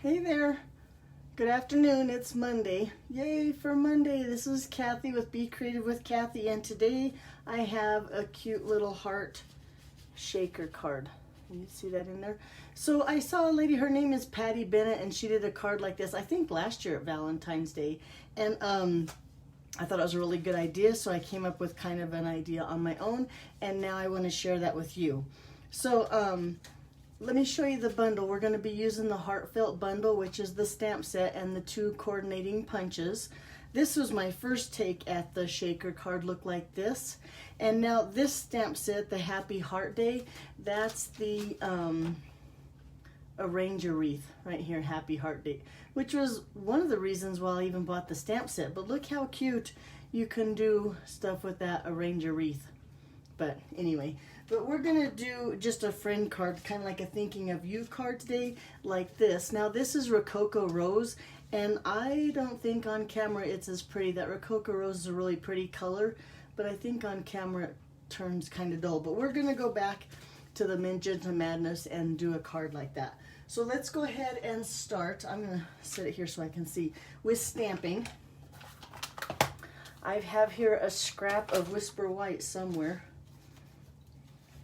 Hey there. Good afternoon. It's Monday. Yay for Monday. This is Kathy with Be Creative with Kathy, and today I have a cute little heart shaker card. You see that in there? So I saw a lady, her name is Patty Bennett, and she did a card like this, I think last year at Valentine's Day. And I thought it was a really good idea, so I came up with kind of an idea on my own, and now I want to share that with you. So let me show you the bundle. We're going to be using the Heartfelt Bundle, which is the stamp set and the 2 coordinating punches. This was my first take at the shaker card, look like this. And now this stamp set, the Happy Heart Day, that's the arrange a wreath right here, Happy Heart Day, which was one of the reasons why I even bought the stamp set. But look how cute you can do stuff with that arrange a wreath. But anyway, but we're gonna do just a friend card, kind of like a thinking of you card today, like this. Now this is Rococo Rose, and I don't think on camera it's as pretty. That Rococo Rose is a really pretty color, but I think on camera it turns kind of dull. But we're gonna go back to the Magenta Madness and do a card like that. So let's go ahead and start. I'm gonna set it here so I can see with stamping. I have here a scrap of Whisper White somewhere.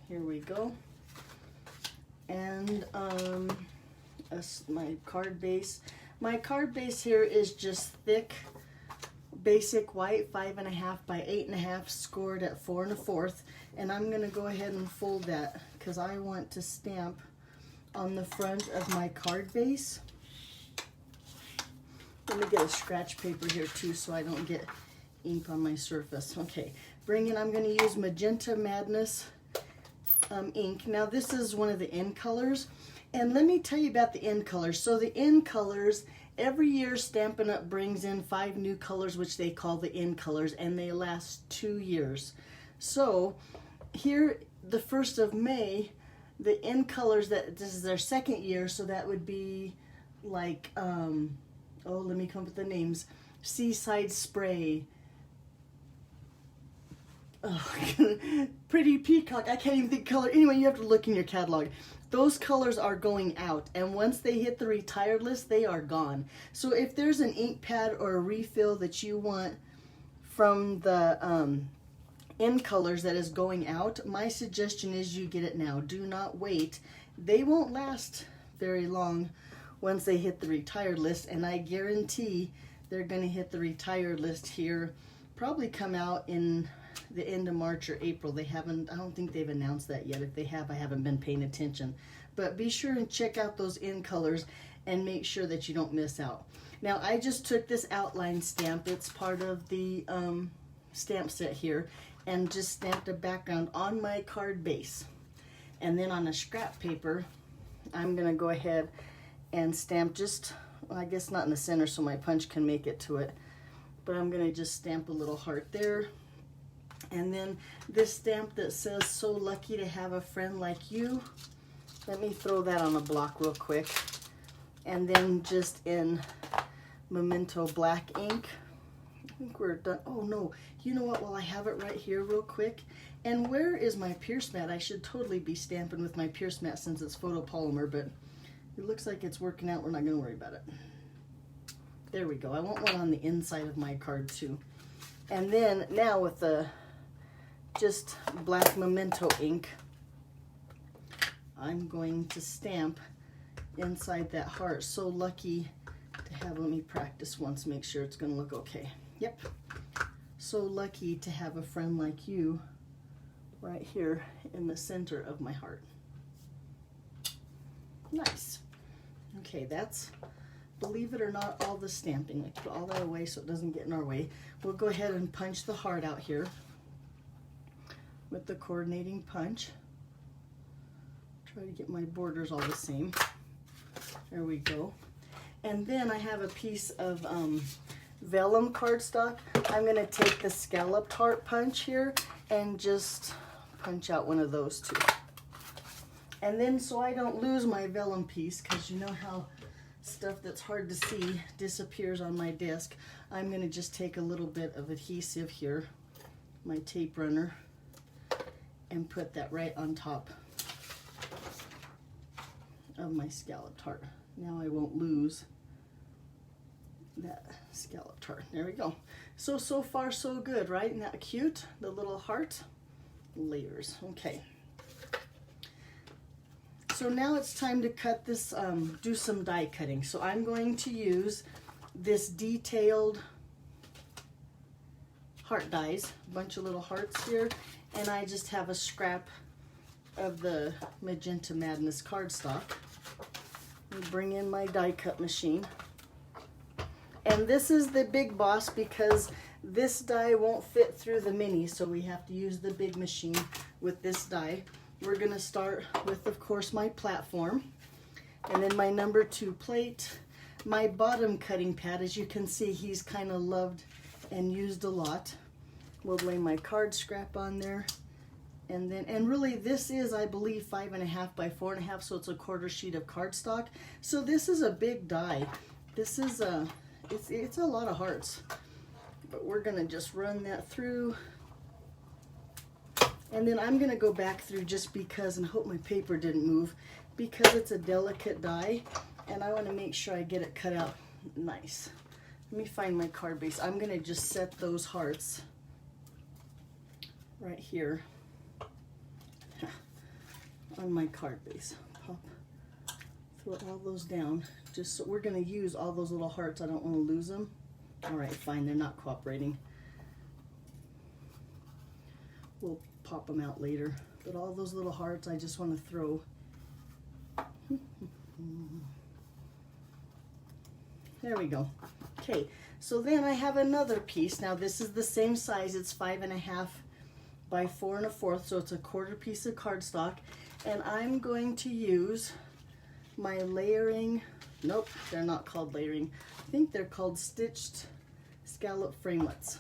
Here we go. And my card base. My card base here is just thick, basic white, 5.5 by 8.5, scored at 4 1/4. And I'm going to go ahead and fold that because I want to stamp on the front of my card base. Let me get a scratch paper here too so I don't get ink on my surface. Okay, I'm going to use Magenta Madness ink. Now this is one of the end colors, and let me tell you about the end colors. So the end colors, every year Stampin' Up! Brings in 5 new colors, which they call the end colors, and they last 2 years. So here, the 1st of May, the end colors, this is their 2nd year, so that would be like, oh, let me come up with the names. Seaside Spray, oh, Pretty Peacock, I can't even think color. Anyway, you have to look in your catalog. Those colors are going out, and once they hit the retired list, they are gone. So if there's an ink pad or a refill that you want from the end colors that is going out, my suggestion is you get it now. Do not wait. They won't last very long once they hit the retired list, and I guarantee they're going to hit the retired list here, probably come out in the end of March or April. I don't think they've announced that yet. If they have, I haven't been paying attention. But be sure and check out those end colors and make sure that you don't miss out. Now I just took this outline stamp. It's part of the stamp set here, and just stamped a background on my card base. And then on a scrap paper, I'm gonna go ahead and stamp just, well, I guess not in the center so my punch can make it to it, but I'm gonna just stamp a little heart there. And then this stamp that says, so lucky to have a friend like you. Let me throw that on a block real quick. And then just in Memento black ink. I think we're done. Oh no, you know what? Well, I have it right here real quick. And where is my Pierce mat? I should totally be stamping with my Pierce mat since it's photopolymer, but it looks like it's working out. We're not gonna worry about it. There we go. I want one on the inside of my card too. And then now with the just black Memento ink, I'm going to stamp inside that heart. So lucky to have, let me practice once, make sure it's going to look okay. Yep. So lucky to have a friend like you right here in the center of my heart. Nice. Okay, that's, believe it or not, all the stamping. I put all that away so it doesn't get in our way. We'll go ahead and punch the heart out here with the coordinating punch. Try to get my borders all the same. There we go. And then I have a piece of vellum cardstock. I'm gonna take the scalloped heart punch here and just punch out one of those too. And then so I don't lose my vellum piece, because you know how stuff that's hard to see disappears on my desk, I'm gonna just take a little bit of adhesive here, my tape runner, and put that right on top of my scalloped heart. Now I won't lose that scalloped heart. There we go. So far so good, right? Isn't that cute? The little heart layers. Okay. So now it's time to cut this, do some die cutting. So I'm going to use this detailed heart dies, a bunch of little hearts here, and I just have a scrap of the Magenta Madness cardstock. Bring in my die cut machine. And this is the big boss because this die won't fit through the mini, so we have to use the big machine with this die. We're gonna start with, of course, my platform, and then my number 2 plate, my bottom cutting pad. As you can see, he's kind of loved and used a lot. We'll lay my card scrap on there. And really this is, I believe, 5.5 by 4.5, so it's a 1/4 sheet of cardstock. So this is a big die. This is it's a lot of hearts, but we're gonna just run that through. And then I'm gonna go back through just because, and hope my paper didn't move, because it's a delicate die and I wanna make sure I get it cut out nice. Let me find my card base. I'm gonna just set those hearts right here on my card base. Pop, throw all those down. Just so we're gonna use all those little hearts. I don't wanna lose them. All right, fine, they're not cooperating. We'll pop them out later. But all those little hearts, I just wanna throw. There we go. Okay, so then I have another piece. Now this is the same size. It's 5.5 by 4 1/4, so it's a 1/4 piece of cardstock. And I'm going to use my layering, nope, they're not called layering. I think they're called stitched scallop framelets.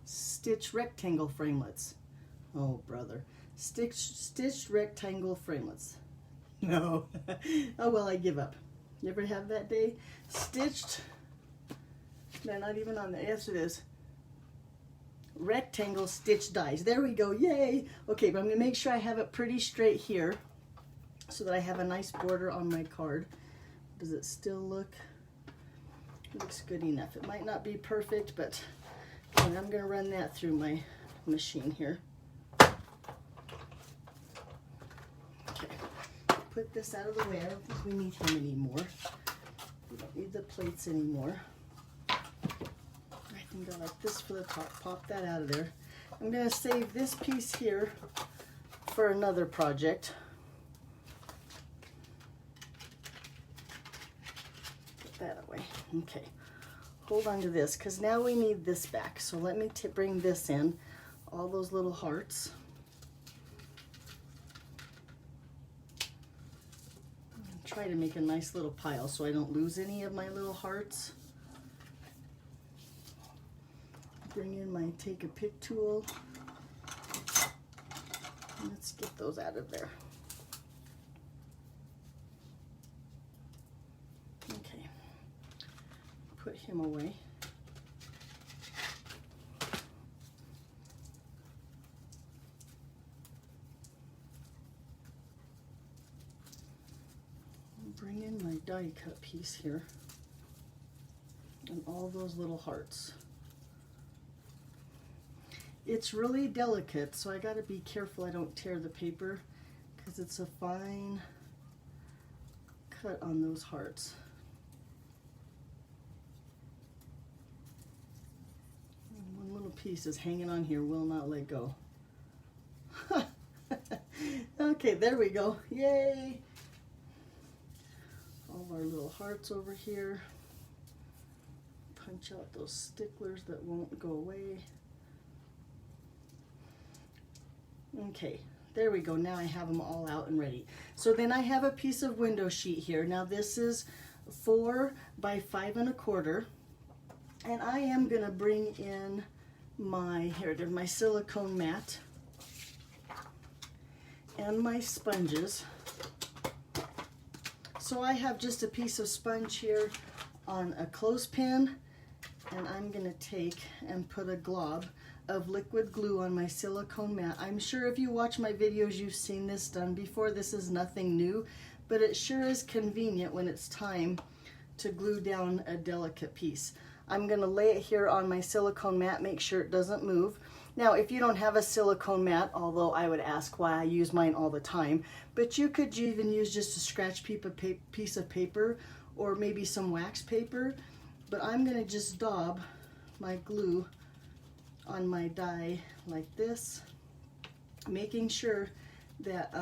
Stitched rectangle framelets. Oh, brother. Stitched rectangle framelets. No. Oh, well, I give up. You ever have that day? Stitched, they're not even on there. Yes, it is. Rectangle stitch dies. There we go. Yay. Okay, but I'm going to make sure I have it pretty straight here so that I have a nice border on my card. Does it still look? It looks good enough. It might not be perfect, but okay, I'm going to run that through my machine here. Okay, put this out of the way. I don't think we need him anymore. We don't need the plates anymore. I can go like this for the top. Pop that out of there. I'm going to save this piece here for another project. Put that away. Okay. Hold on to this because now we need this back. So let me bring this in. All those little hearts. Try to make a nice little pile so I don't lose any of my little hearts. Bring in my take a pick tool. Let's get those out of there. Okay, put him away. Bring in my die cut piece here and all those little hearts. It's really delicate, so I gotta be careful I don't tear the paper because it's a fine cut on those hearts. And one little piece is hanging on here, will not let go. Okay, there we go. Yay! All of our little hearts over here. Punch out those sticklers that won't go away. Okay, there we go. Now I have them all out and ready. So then I have a piece of window sheet here. Now this is 4 by 5 1/4, and I am gonna bring in my, here it is, my silicone mat and my sponges. So I have just a piece of sponge here on a clothespin, and I'm gonna take and put a glob of liquid glue on my silicone mat. I'm sure if you watch my videos, you've seen this done before. This is nothing new, but it sure is convenient when it's time to glue down a delicate piece. I'm going to lay it here on my silicone mat, make sure it doesn't move. Now, if you don't have a silicone mat, although I would ask why, I use mine all the time, but you could even use just a scratch piece of paper or maybe some wax paper. But I'm going to just daub my glue on my die like this, making sure that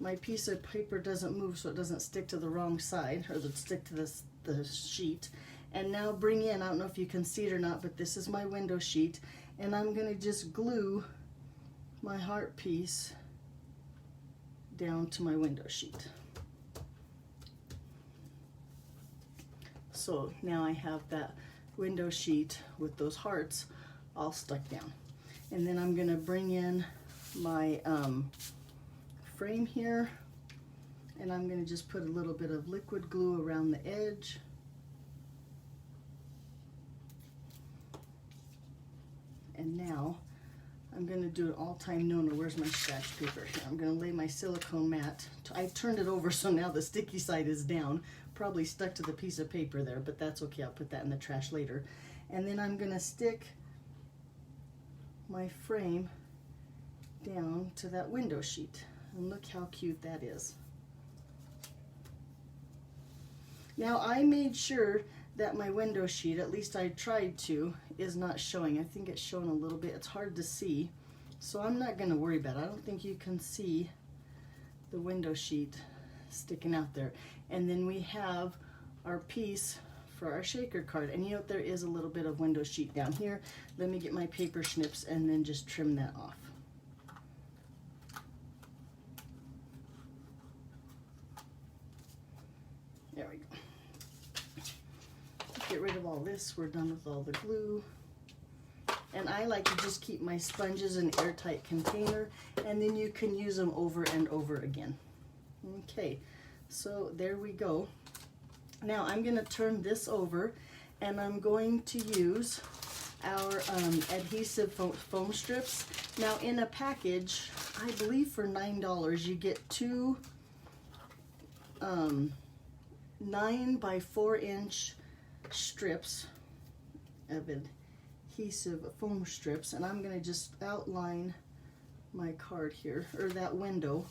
my piece of paper doesn't move so it doesn't stick to the wrong side or stick to the sheet. And now bring in, I don't know if you can see it or not, but this is my window sheet, and I'm going to just glue my heart piece down to my window sheet. So now I have that window sheet with those hearts all stuck down. And then I'm going to bring in my frame here, and I'm going to just put a little bit of liquid glue around the edge. And now I'm going to do an all-time no-no. Where's my scratch paper? Here, I'm going to lay my silicone mat. I turned it over so now the sticky side is down. Probably stuck to the piece of paper there, but that's okay. I'll put that in the trash later. And then I'm going to stick my frame down to that window sheet. And look how cute that is. Now I made sure that my window sheet, at least I tried to, is not showing. I think it's showing a little bit. It's hard to see, so I'm not going to worry about it. I don't think you can see the window sheet sticking out there. And then we have our piece for our shaker card. And you know, there is a little bit of window sheet down here. Let me get my paper snips and then just trim that off. There we go. Get rid of all this. We're done with all the glue. And I like to just keep my sponges in an airtight container, and then you can use them over and over again. Okay, so there we go. Now I'm going to turn this over, and I'm going to use our adhesive foam strips. Now in a package, I believe for $9, you get two 9 by 4 inch strips of adhesive foam strips, and I'm going to just outline my card here, or that window.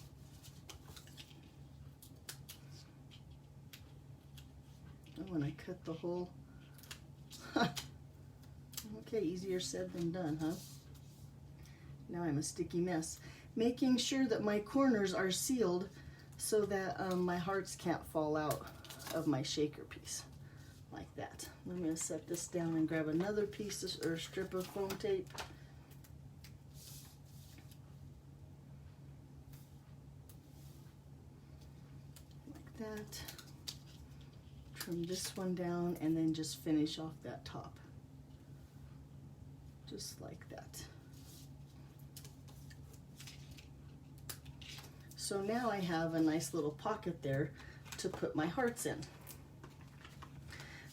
Oh, and I cut the hole. Okay, easier said than done, huh? Now I'm a sticky mess. Making sure that my corners are sealed so that my hearts can't fall out of my shaker piece. Like that. I'm going to set this down and grab another piece or strip of foam tape. Like that. Trim this one down and then just finish off that top. Just like that. So now I have a nice little pocket there to put my hearts in.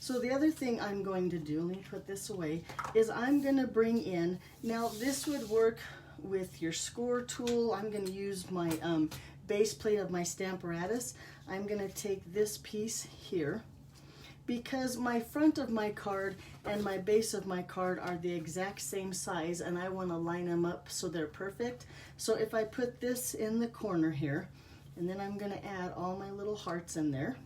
So the other thing I'm going to do, let me put this away, is I'm going to bring in, now this would work with your score tool. I'm going to use my base plate of my Stamparatus. I'm going to take this piece here, because my front of my card and my base of my card are the exact same size, and I want to line them up so they're perfect. So if I put this in the corner here, and then I'm going to add all my little hearts in there.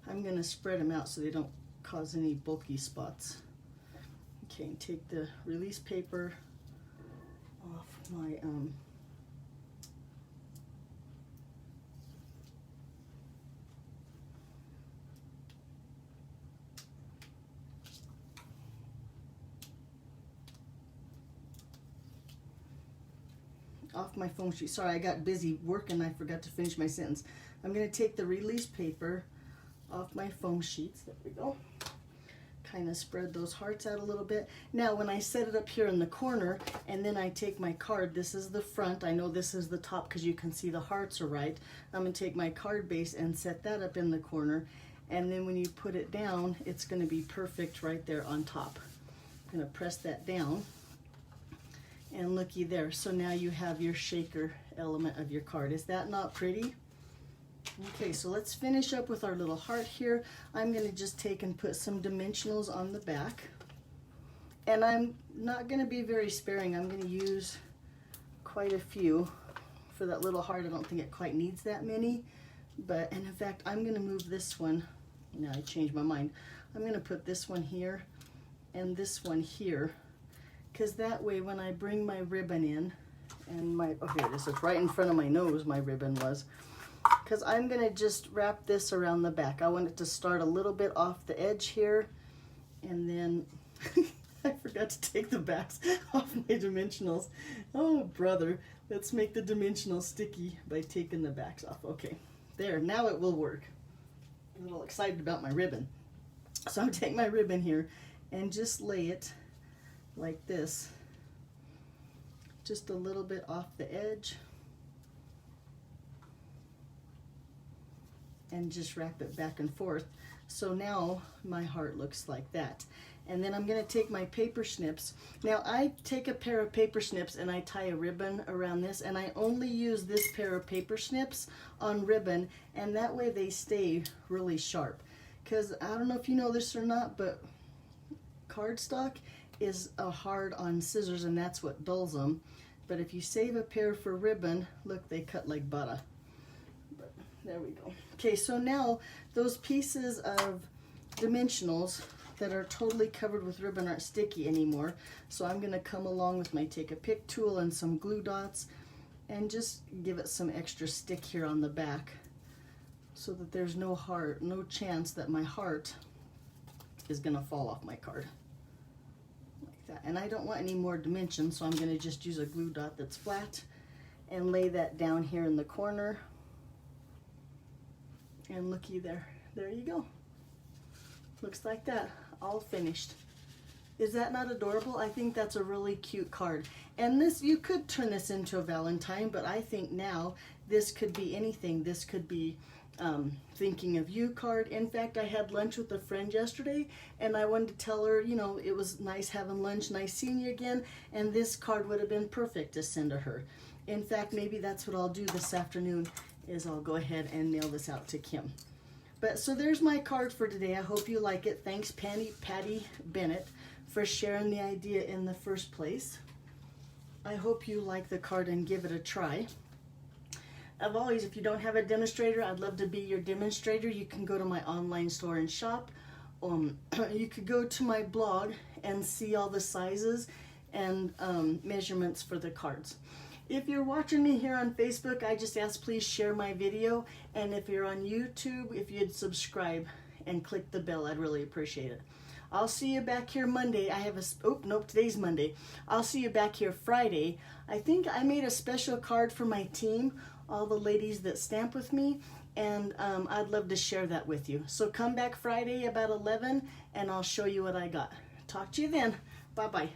I'm going to spread them out so they don't cause any bulky spots. Okay, and take the release paper off my foam sheet. Sorry, I got busy working. I forgot to finish my sentence. I'm going to take the release paper off my foam sheets. There we go. kind of spread those hearts out a little bit. Now when I set it up here in the corner and then I take my card, this is the front, I know this is the top because you can see the hearts are right. I'm going to take my card base and set that up in the corner, and then when you put it down, it's going to be perfect right there on top. I'm going to press that down, and looky there. So now you have your shaker element of your card. Is that not pretty? Okay, so let's finish up with our little heart here. I'm going to just take and put some dimensionals on the back. And I'm not going to be very sparing. I'm going to use quite a few for that little heart. I don't think it quite needs that many. And in fact, I'm going to move this one. Now I changed my mind. I'm going to put this one here and this one here, because that way when I bring my ribbon in, and okay, this is right in front of my nose, my ribbon was, because I'm going to just wrap this around the back. I want it to start a little bit off the edge here, and then I forgot to take the backs off my dimensionals. Oh brother, let's make the dimensionals sticky by taking the backs off. Okay, there, now it will work. I'm a little excited about my ribbon. So I'm going to take my ribbon here and just lay it like this, just a little bit off the edge, and just wrap it back and forth. So now my heart looks like that. And then I'm going to take my paper snips. Now I take a pair of paper snips and I tie a ribbon around this, and I only use this pair of paper snips on ribbon, and that way they stay really sharp. Because I don't know if you know this or not, but cardstock is hard on scissors, and that's what dulls them. But if you save a pair for ribbon, look, they cut like butter. But there we go. Okay, so now those pieces of dimensionals that are totally covered with ribbon aren't sticky anymore. So I'm going to come along with my take a pick tool and some glue dots and just give it some extra stick here on the back, so that there's no chance that my heart is going to fall off my card. Like that. And I don't want any more dimensions, so I'm going to just use a glue dot that's flat and lay that down here in the corner. And looky there. There you go. Looks like that. All finished. Is that not adorable? I think that's a really cute card. And this, you could turn this into a Valentine, but I think now this could be anything. This could be thinking of you card. In fact, I had lunch with a friend yesterday, and I wanted to tell her, you know, it was nice having lunch, nice seeing you again, and this card would have been perfect to send to her. In fact, maybe that's what I'll do this afternoon, is I'll go ahead and mail this out to Kim. But so there's my card for today. I hope you like it. Thanks, Patty Bennett, for sharing the idea in the first place. I hope you like the card and give it a try. As always, if you don't have a demonstrator, I'd love to be your demonstrator. You can go to my online store and shop. You could go to my blog and see all the sizes and measurements for the cards. If you're watching me here on Facebook, I just ask please share my video. And if you're on YouTube, if you'd subscribe and click the bell, I'd really appreciate it. I'll see you back here Monday. Today's Monday. I'll see you back here Friday. I think I made a special card for my team, all the ladies that stamp with me, and I'd love to share that with you. So come back Friday about 11 and I'll show you what I got. Talk to you then. Bye-bye.